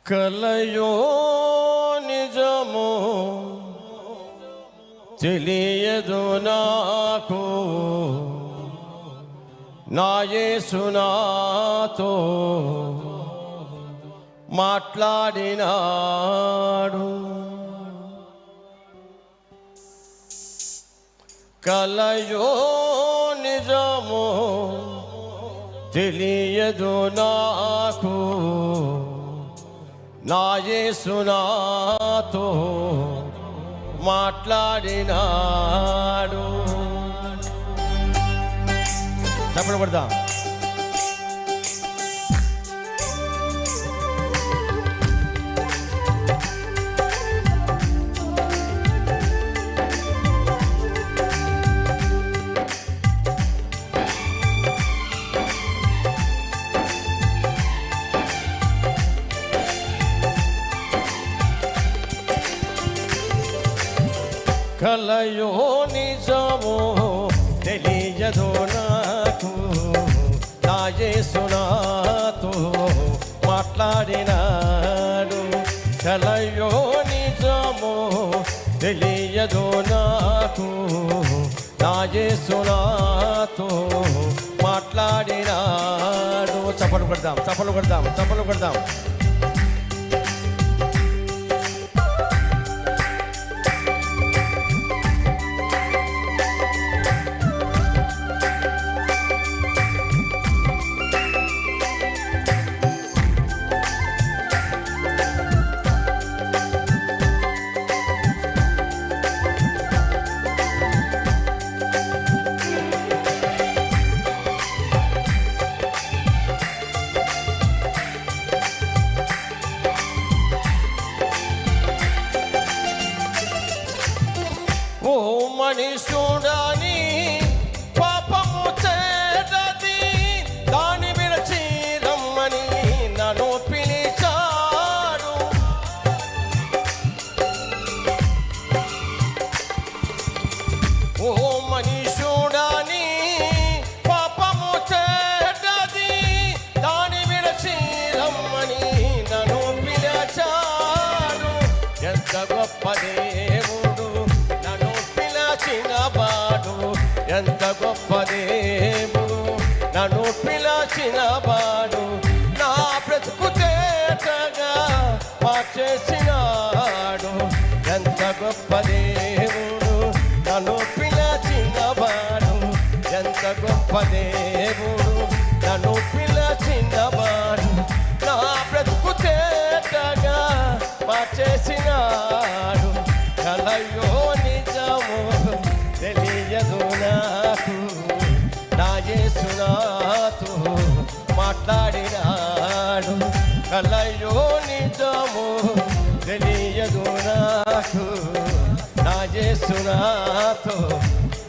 కలయో నిజము తెలియదు నాకు, నా యేసు నాతో మాట్లాడినాడు. కలయో నిజము తెలియదు నాకు, నా యేసు నాతో మాట్లాడినాడు. చప్పట్లు కొడదాం. కలయో నిజము తెలియదు నాకు, నా యేసు నాతో మాట్లాడినాడు. కలయో నిజము తెలియదు నాకు, నా యేసు నాతో మాట్లాడినాడు. చప్పలు కొడదాం, చప్పలు కొడదాం, చప్పలు కొడదాం. ఓ మనుషుడని పాపము చేరది, దాని విడిచి రమ్మని నన్ను పిలిచాడు. ఓ మనుషుడని పాపము చేరది, దాని విడిచి రమ్మని నన్ను పిలిచాడు. ఎంత గొప్ప దేవుడు పిలచినవాడు, ఎంత గొప్ప దేవుడు నన్ను పిలచినవాడు. నా బ్రతుకు తేటగా మార్చేసినాడు. ఎంత గొప్ప దేవుడు నన్ను పిలచినవాడు, ఎంత గొప్ప దేవుడు నన్ను పిలచినవాడు. నా బ్రతుకు తేటగా మార్చేసినాడు. కలయో నిజము తెలియదు నాకు, నా యేసు నాతో మాట్లాడినాడు. కలయో నిజము తెలియదు నాకు, నా యేసు నాతో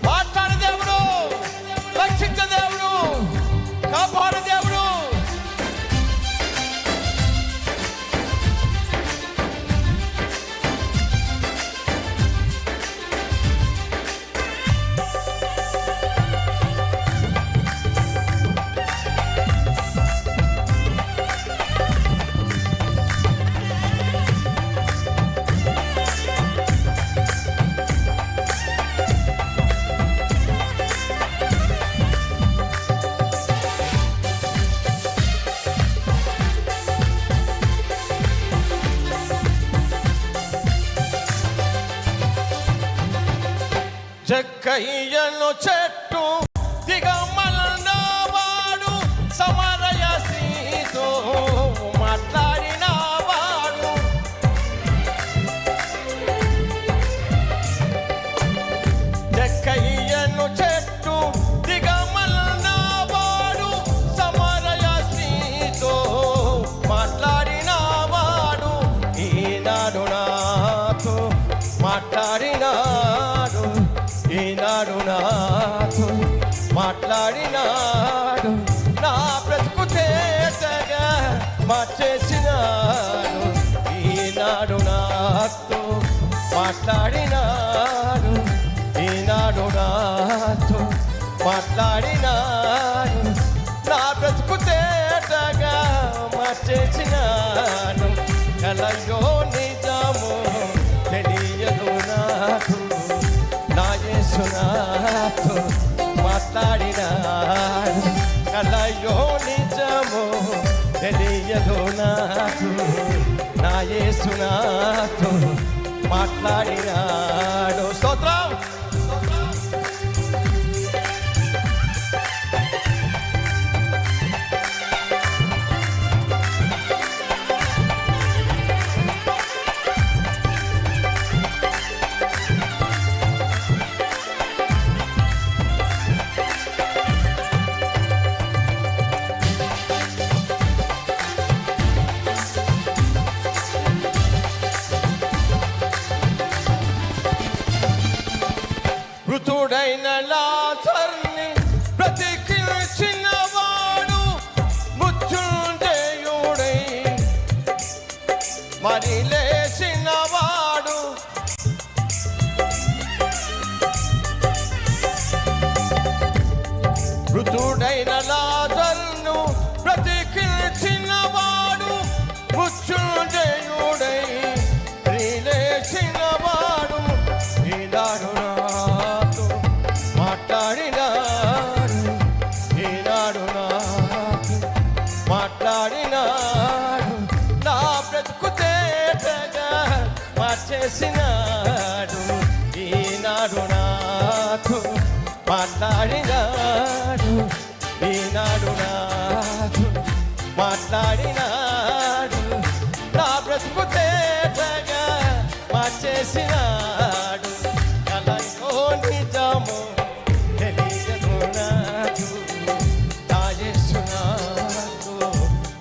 మాట్లాడే దేవుడు, రక్షించే దేవుడు, కాపాడే దేవుడు. జక్కయ్యను చెట్టు దిగమలనవాడు, సమరయ సీతో మాట్లాడినవాడు. జక్కయ్యను చెట్టు దిగమలనవాడు, సమరయ సీతో మాట్లాడినవాడు. ఈనాడు నాతో మాట్లాడినాడు, ఈనాడు నాతో మాట్లాడినాడు. నా బ్రతుకు తేటగా మార్చేసినాడు. ఈనాడు నాతో మాట్లాడినాడు, ఈనాడు నాతో మాట్లాడినాడు. నా బ్రతుకు తేటగా మార్చేసినాడు. కలయో నిజము తెలియదు నాకు, నా యేసు నాతో మాట్లాడినాడు. కలయో నిజము తెలియదు నాకు, నా యేసు నాతో మాట్లాడినాడు. స్తోత్రం. మృతుడైన లాజరుని బ్రతికించినవాడు, మృత్యుంజయుడై మరి లేచినవాడు. మృతుడైన లాజరును బ్రతికించినవాడు, మృత్యుంజయుడై మరి లేచినవాడు. ఈనాడు నాతో మాట్లాడినాడు, ఈనాడు నాతో మాట్లాడినాడు. నా బ్రతుకు తేటగా మార్చేసినాడు. ఈనాడు నాతో మాట్లాడినాడు, ఈనాడు నాతో మాట్లాడినాడు. నా బ్రతుకు తేటగా మార్చేసినాడు. కలయో నిజము తెలియదు నాకు, నా యేసు నాతో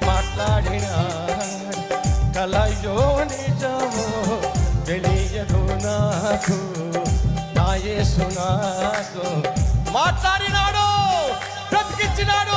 మాట్లాడినాడు. కలయో నిజము తెలియదు నాకు, నా యేసు నాతో మాట్లాడినాడు, బ్రతికించినాడు.